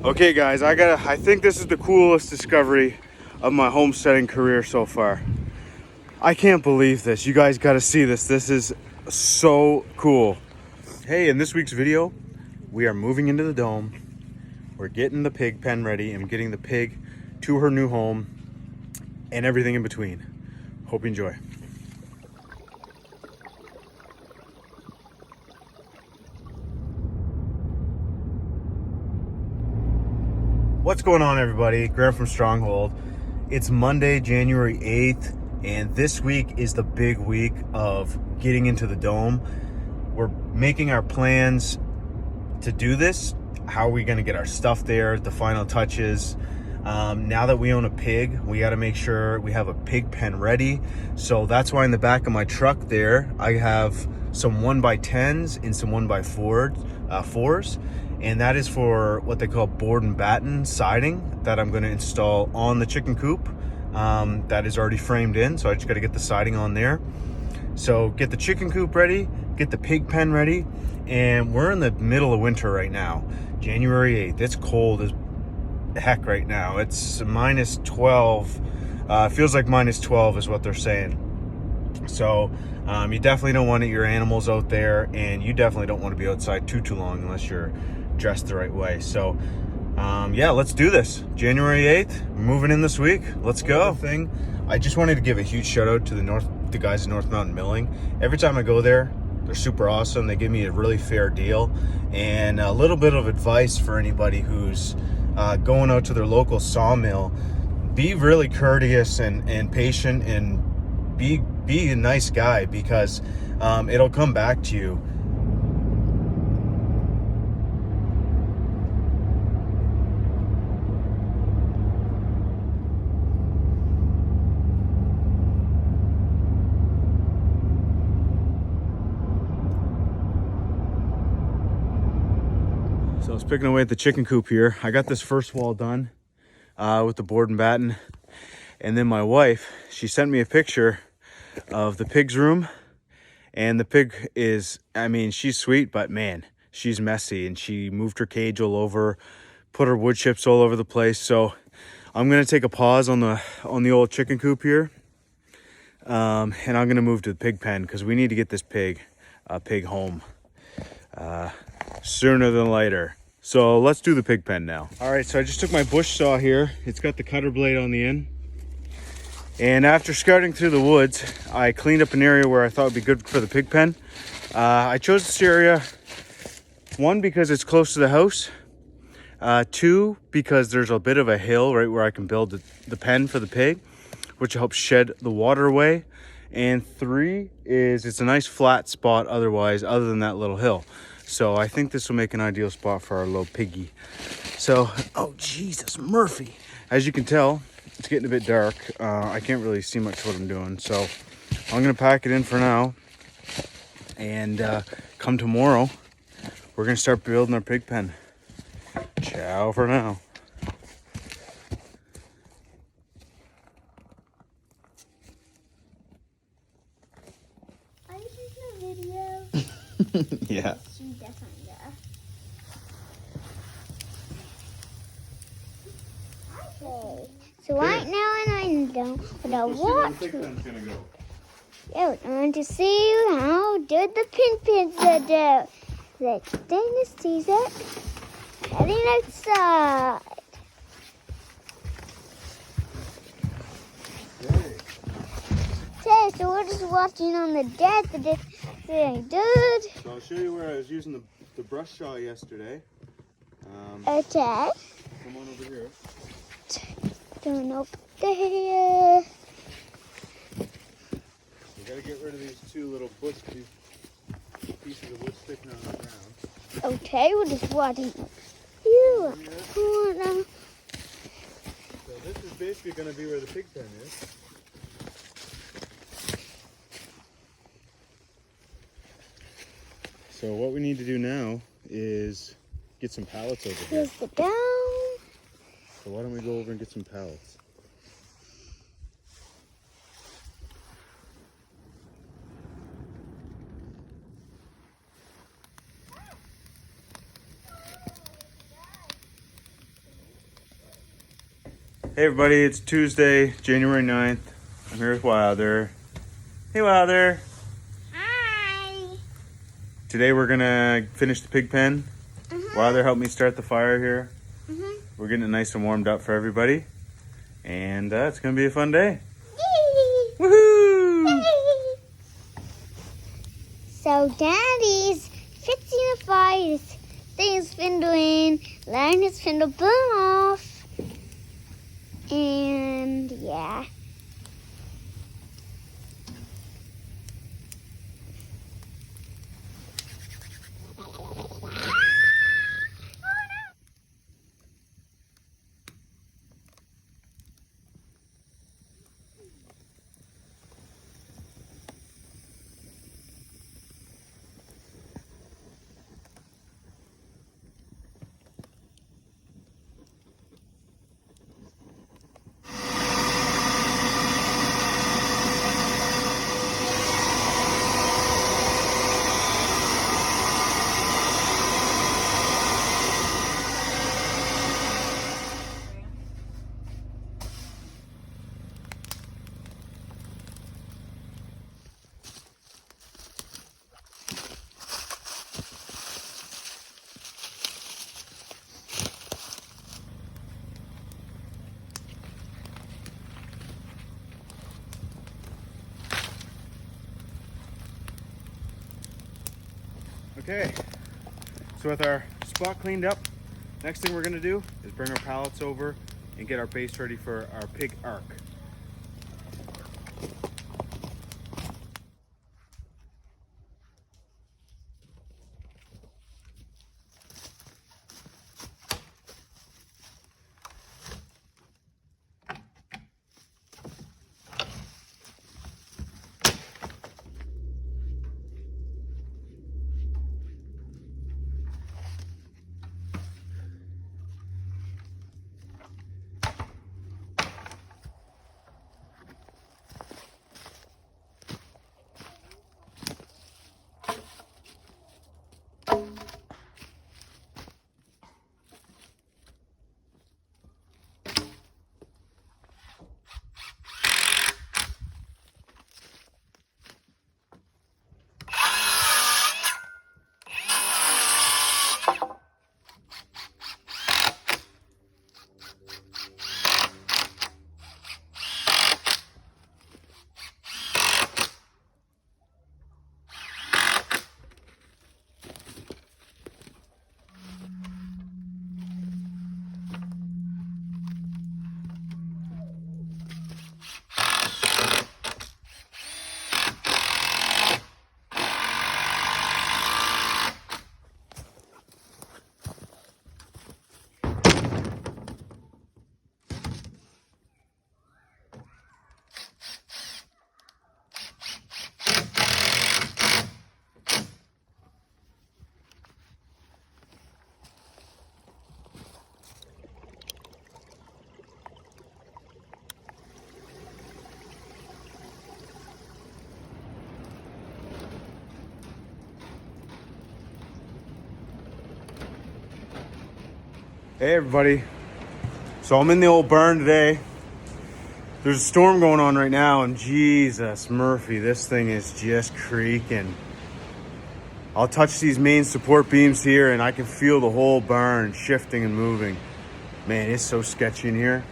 Okay guys, I think this is the coolest discovery of my homesteading career so far. I can't believe this. You guys gotta see this. This is so cool. Hey, in this week's video, we are moving into the dome. We're getting the pig pen ready and getting the pig to her new home and everything in between. Hope you enjoy. What's going on, everybody? Graham from Stronghold. It's Monday, January 8th, and this week is the big week of getting into the dome. We're making our plans to do this. How are we going to get our stuff there, the final touches. Now that we own a pig, we got to make sure we have a pig pen ready. So that's why in the back of my truck there, I have some 1x10s and some 1x4s. And that is for what they call board and batten siding that I'm going to install on the chicken coop. That is already framed in, so I just got to get the siding on there. So get the chicken coop ready, get the pig pen ready, and we're in the middle of winter right now, January 8th. It's cold as heck right now. It's minus 12. Feels like minus 12 is what they're saying. So you definitely don't want your animals out there, and you definitely don't want to be outside too long unless you're dressed the right way. So yeah, let's do this. January 8th, we're moving in this week. Let's go. I just wanted to give a huge shout out to the guys at North Mountain Milling. Every time I go there, they're super awesome. They give me a really fair deal, and a little bit of advice for anybody who's going out to their local sawmill. Be really courteous and patient, and be a nice guy, because it'll come back to you. So I was picking away at the chicken coop here. I got this first wall done with the board and batten. And then my wife, she sent me a picture of the pig's room. And the pig is, I mean, she's sweet, but man, she's messy. And she moved her cage all over, put her wood chips all over the place. So I'm going to take a pause on the old chicken coop here. And I'm going to move to the pig pen, because we need to get this pig home sooner than later. So let's do the pig pen now. All right, so I just took my bush saw here. It's got the cutter blade on the end. And after scouting through the woods, I cleaned up an area where I thought would be good for the pig pen. I chose this area, 1, because it's close to the house. 2, because there's a bit of a hill right where I can build the pen for the pig, which helps shed the water away. And 3 is it's a nice flat spot otherwise, other than that little hill. So I think this will make an ideal spot for our little piggy. So, oh Jesus, Murphy. As you can tell, it's getting a bit dark. I can't really see much what I'm doing. So I'm gonna pack it in for now. And come tomorrow, we're gonna start building our pig pen. Ciao for now. Are you taking a video? Yeah. She definitely does. Okay. So right now I'm done with the water. Yeah, we're going to see how good the pins are do. Let's then see that. Heading outside. Okay, so we're just watching on the deck. This ain't good. So I'll show you where I was using the brush saw yesterday. Okay. Come on over here. Turn up there. You gotta get rid of these 2 little pieces of wood sticking out of the ground. Okay, we're just watching. You. So this is basically gonna be where the pig pen is. So what we need to do now is get some pallets over here. Here's the down. So why don't we go over and get some pallets? Hey everybody, it's Tuesday, January 9th. I'm here with Wilder. Hey Wilder. Hi. Today we're gonna finish the pig pen. Wilder helped me start the fire here. We're getting it nice and warmed up for everybody. And it's gonna be a fun day. Woohoo! So Daddy's fixing the fire. Things been doing. Lion has been to burn off. And yeah. Okay, so with our spot cleaned up, next thing we're gonna do is bring our pallets over and get our base ready for our pig ark. Hey everybody, so I'm in the old barn today. There's a storm going on right now and Jesus Murphy, this thing is just creaking. I'll touch these main support beams here and I can feel the whole barn shifting and moving. Man, it's so sketchy in here.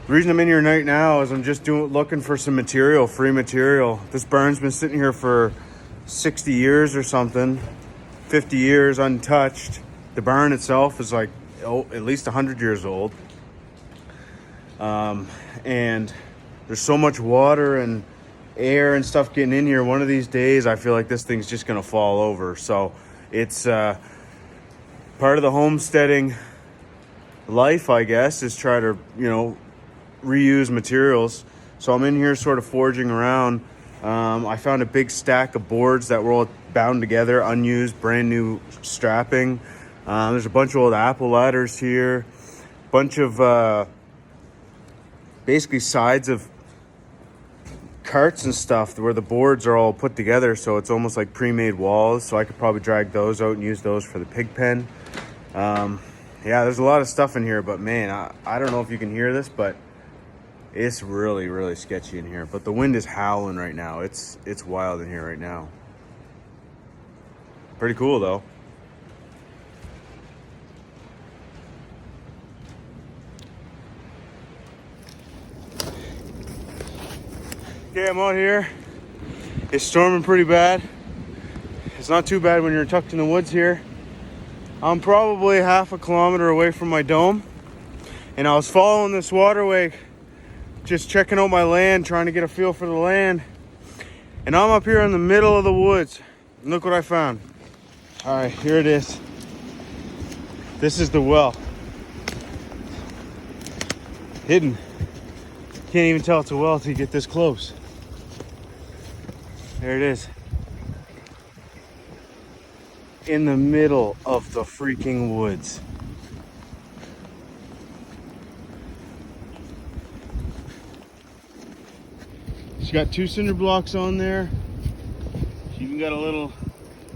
The reason I'm in here right now is I'm just looking for some material, free material. This barn's been sitting here for 60 years or something, 50 years untouched. The barn itself is like at least 100 years old. And there's so much water and air and stuff getting in here. One of these days, I feel like this thing's just gonna fall over. So it's part of the homesteading life, I guess, is try to, reuse materials. So I'm in here sort of foraging around. I found a big stack of boards that were all bound together, unused, brand new strapping. There's a bunch of old apple ladders here, bunch of basically sides of carts and stuff where the boards are all put together, so it's almost like pre-made walls. So I could probably drag those out and use those for the pig pen. Yeah, there's a lot of stuff in here, but man, I don't know if you can hear this, but It's really, really sketchy in here, but the wind is howling right now. It's wild in here right now. Pretty cool though. Okay, I'm out here. It's storming pretty bad. It's not too bad when you're tucked in the woods here. I'm probably half a kilometer away from my dome, and I was following this waterway, just checking out my land, trying to get a feel for the land. And I'm up here in the middle of the woods. And look what I found. All right, here it is. This is the well. Hidden. Can't even tell it's a well till you get this close. There it is. In the middle of the freaking woods. She's got 2 cinder blocks on there. She even got a little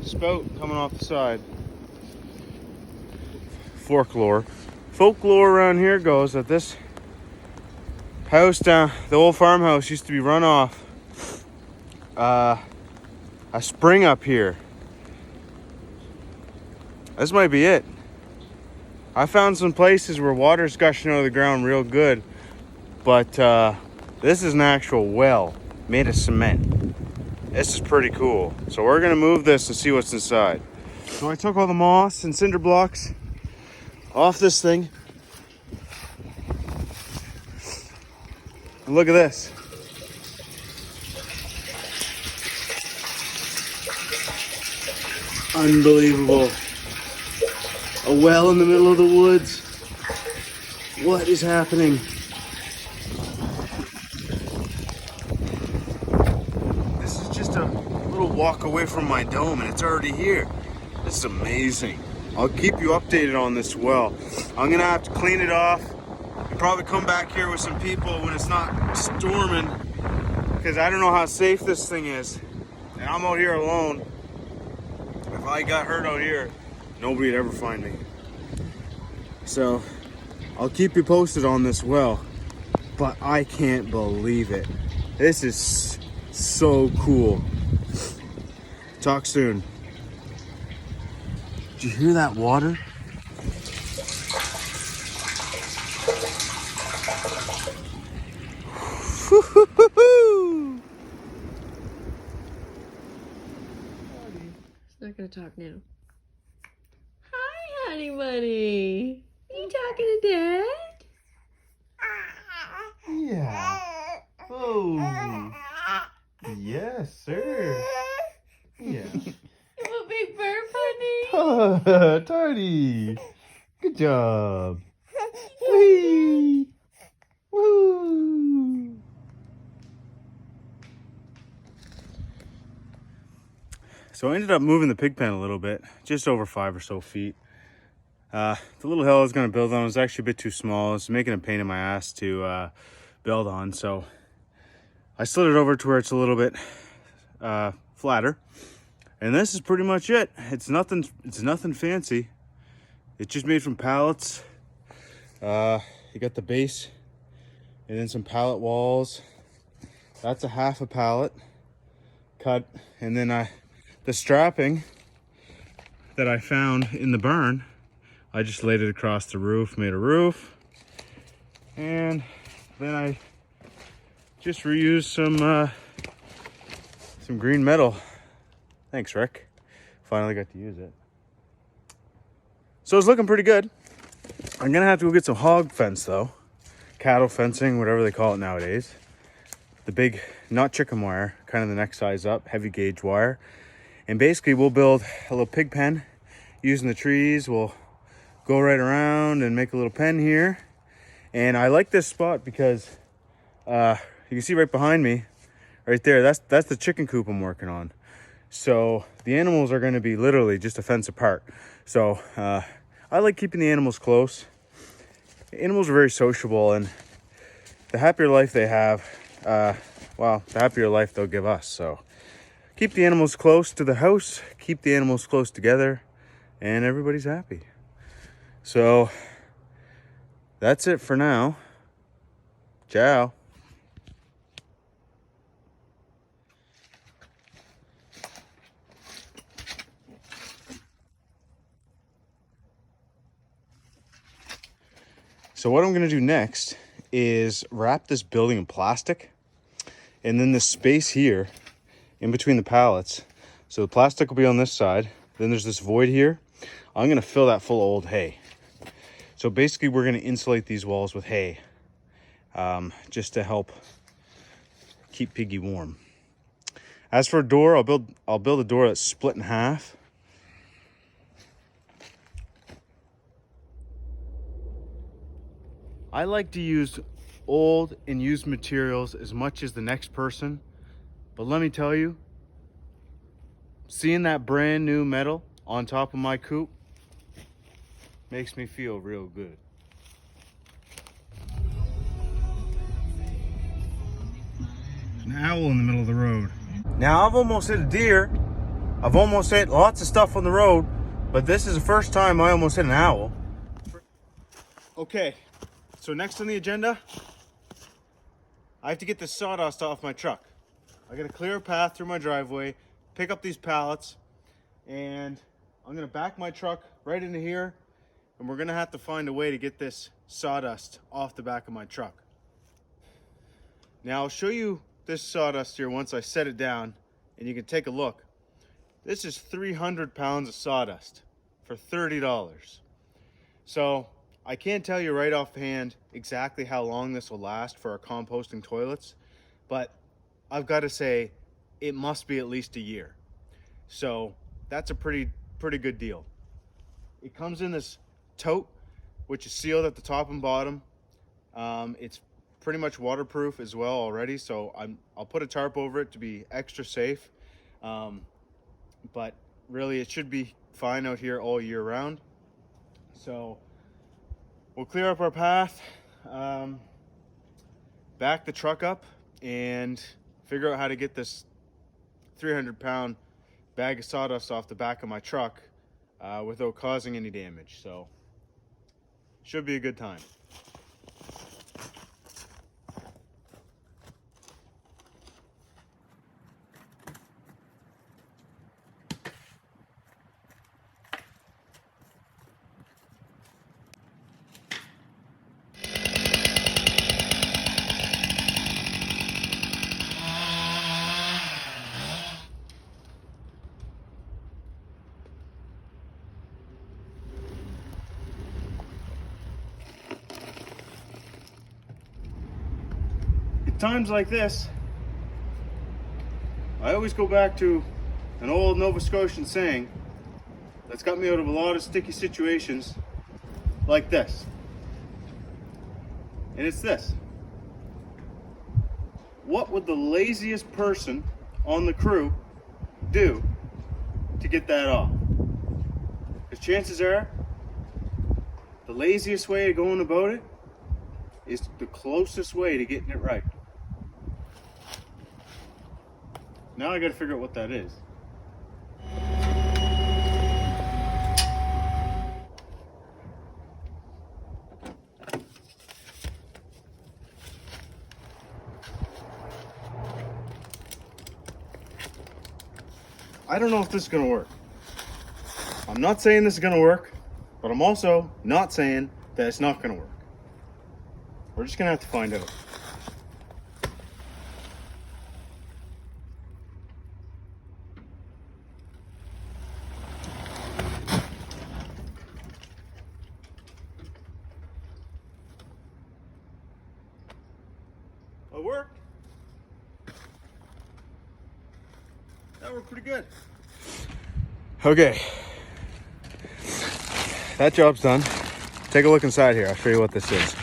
spout coming off the side. Folklore around here goes that this house down, the old farmhouse, used to be run off a spring up here. This might be it. I found some places where water's gushing out of the ground real good, but this is an actual well made of cement. This is pretty cool. So we're gonna move this and see what's inside. So I took all the moss and cinder blocks off this thing. And look at this. Unbelievable. A well in the middle of the woods. What is happening? This is just a little walk away from my dome and it's already here. This is amazing. I'll keep you updated on this well. I'm gonna have to clean it off and probably come back here with some people when it's not storming, because I don't know how safe this thing is. And I'm out here alone. If I got hurt out here, nobody'd ever find me. So I'll keep you posted on this well, but I can't believe it. This is so cool. Talk soon. Did you hear that water? He's not gonna talk now. Hi, honey buddy. You talking to Dad? Yeah. Oh. Yes, sir. Yeah. You a big burp, honey? Tardy. Good job. Whee. Woo. So I ended up moving the pig pen a little bit, just over 5 or so feet. The little hill I was going to build on was actually a bit too small. It's making a pain in my ass to build on, so I slid it over to where it's a little bit flatter. And this is pretty much it. It's nothing fancy. It's just made from pallets. You got the base and then some pallet walls. That's a half a pallet cut, and then the strapping that I found in the burn, I just laid it across the roof, made a roof, and then I just reused some green metal. Thanks, Rick. Finally got to use it. So it's looking pretty good. I'm gonna have to go get some hog fence though. Cattle fencing, whatever they call it nowadays. The big, not chicken wire, kind of the next size up, heavy gauge wire. And basically we'll build a little pig pen using the trees. We'll go right around and make a little pen here. And I like this spot because you can see right behind me, right there, that's the chicken coop I'm working on. So the animals are going to be literally just a fence apart. So I like keeping the animals close. Animals are very sociable, and the happier life they have, well, the happier life they'll give us. So keep the animals close to the house, keep the animals close together, and everybody's happy. So that's it for now. Ciao. So what I'm gonna do next is wrap this building in plastic, and then this space here in between the pallets. So the plastic will be on this side. Then there's this void here. I'm gonna fill that full of old hay. So basically we're gonna insulate these walls with hay, just to help keep Piggy warm. As for a door, I'll build a door that's split in half. I like to use old and used materials as much as the next person, but let me tell you, seeing that brand new metal on top of my coop makes me feel real good. There's an owl in the middle of the road. Now I've almost hit a deer. I've almost hit lots of stuff on the road, but this is the first time I almost hit an owl. Okay, so next on the agenda, I have to get this sawdust off my truck. I gotta clear a path through my driveway, pick up these pallets, and I'm gonna back my truck right into here, and we're gonna have to find a way to get this sawdust off the back of my truck. Now I'll show you this sawdust here once I set it down, and you can take a look. This is 300 pounds of sawdust for $30. So I can't tell you right offhand exactly how long this will last for our composting toilets, but I've got to say it must be at least a year. So that's a pretty good deal. It comes in this tote, which is sealed at the top and bottom. It's pretty much waterproof as well already, so I'll put a tarp over it to be extra safe. But really it should be fine out here all year round. So we'll clear up our path, back the truck up, and figure out how to get this 300-pound bag of sawdust off the back of my truck without causing any damage. So should be a good time. Times like this, I always go back to an old Nova Scotian saying that's got me out of a lot of sticky situations like this. And it's this: what would the laziest person on the crew do to get that off? Because chances are the laziest way of going about it is the closest way to getting it right. Now I gotta figure out what that is. I don't know if this is gonna work. I'm not saying this is gonna work, but I'm also not saying that it's not gonna work. We're just gonna have to find out. It worked. That worked pretty good. Okay. That job's done. Take a look inside here. I'll show you what this is.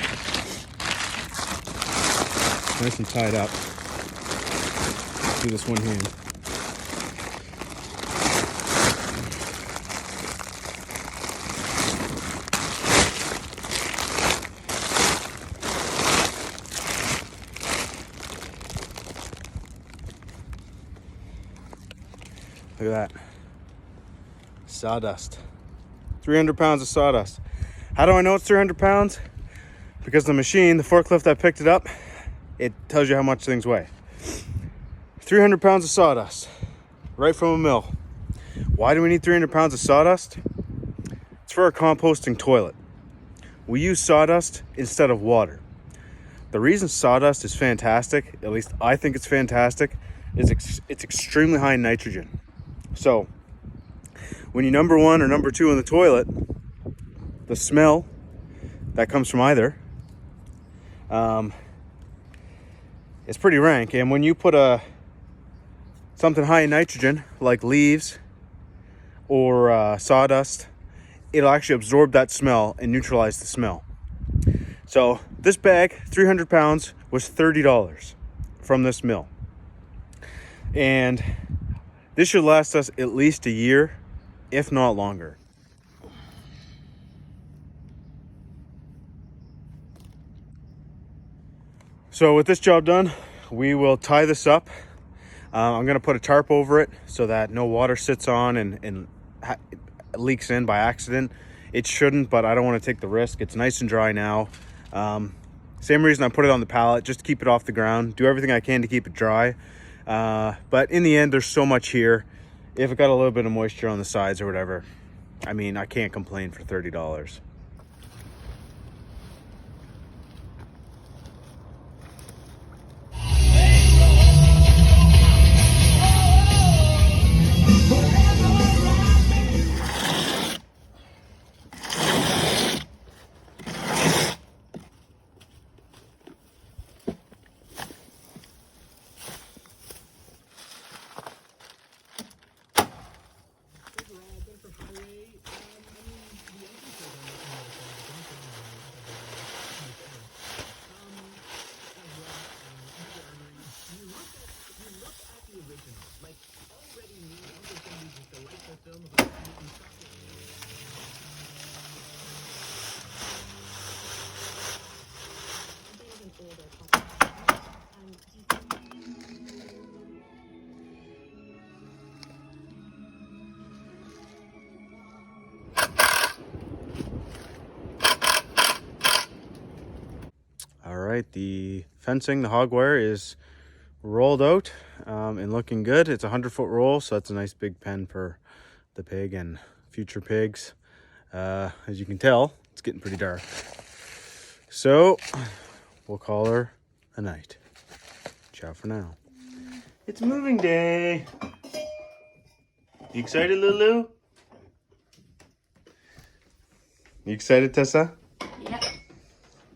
Nice and tied up. Do this one hand. Look at that. Sawdust. 300 pounds of sawdust. How do I know it's 300 pounds? Because the machine, the forklift that picked it up, it tells you how much things weigh. 300 pounds of sawdust, right from a mill. Why do we need 300 pounds of sawdust? It's for our composting toilet. we use sawdust instead of water. The reason sawdust is fantastic, at least I think it's fantastic, is it's extremely high in nitrogen. So when you number one or number two in the toilet, the smell that comes from either is pretty rank. And when you put something high in nitrogen, like leaves or sawdust, it'll actually absorb that smell and neutralize the smell. So this bag, 300 pounds, was $30 from this mill. And this should last us at least a year, if not longer. So with this job done, we will tie this up. I'm gonna put a tarp over it so that no water sits on and leaks in by accident. It shouldn't, but I don't want to take the risk. It's nice and dry now. Same reason I put it on the pallet, just to keep it off the ground. Do everything I can to keep it dry. But in the end, there's so much here. If it got a little bit of moisture on the sides or whatever, I mean, I can't complain for $30. All right, the fencing, the hog wire is rolled out and looking good. It's a 100-foot roll, so that's a nice big pen for the pig and future pigs. As you can tell, it's getting pretty dark. So we'll call her a night. Ciao for now. It's moving day. You excited, Lulu? You excited, Tessa? Yep.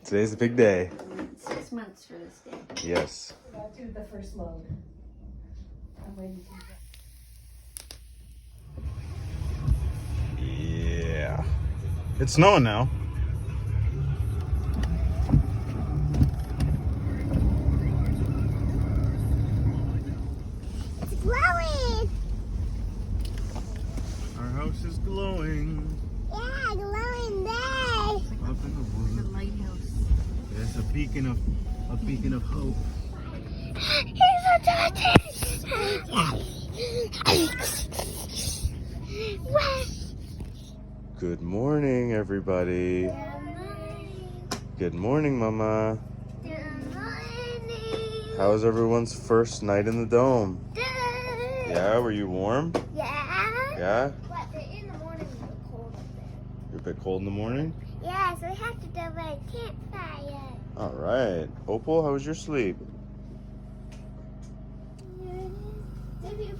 Today's the big day. 6 months for this day. Yes. I'll do the first load. I'm waiting to Yeah. It's snowing now. It's glowing. Our house is glowing. Yeah, glowing there. Up in the The woods. lighthouse. There's a beacon of hope. Here's a tortoise. What? Good morning, everybody. Good morning, Mama. Good morning. How was everyone's first night in the dome? Good. Yeah, were you warm? Yeah. Yeah? But in the morning it was cold up there. You're a bit cold in the morning? Yeah, so we have to do a campfire. All right. Opal, how was your sleep? Maybe if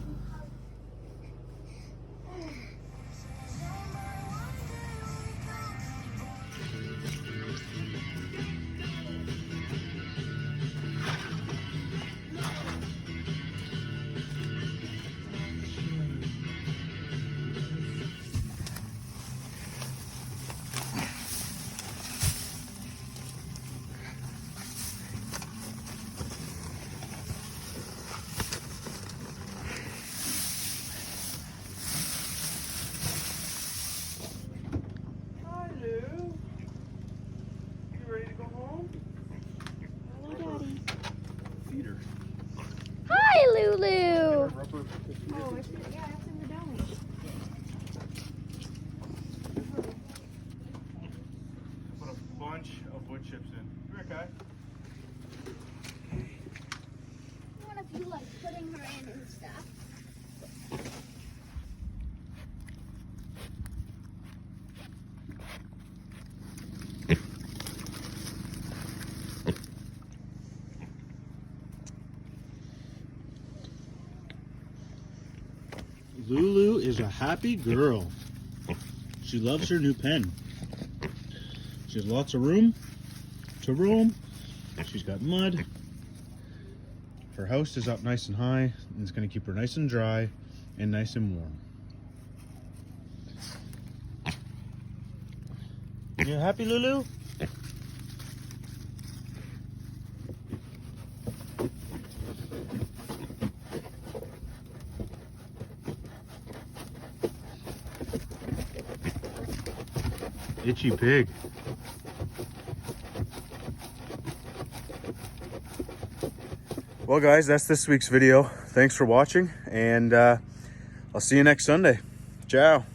Hi, Lulu. Oh, it's in the dome. Put a bunch of wood chips in. Come here, Kai. What if you like putting her in and stuff? is a happy girl. She loves her new pen. She has lots of room to roam. She's got mud. Her house is up nice and high, and it's going to keep her nice and dry and nice and warm. You happy, Lulu? Itchy pig. Well, guys, that's this week's video. Thanks for watching, and I'll see you next Sunday. Ciao.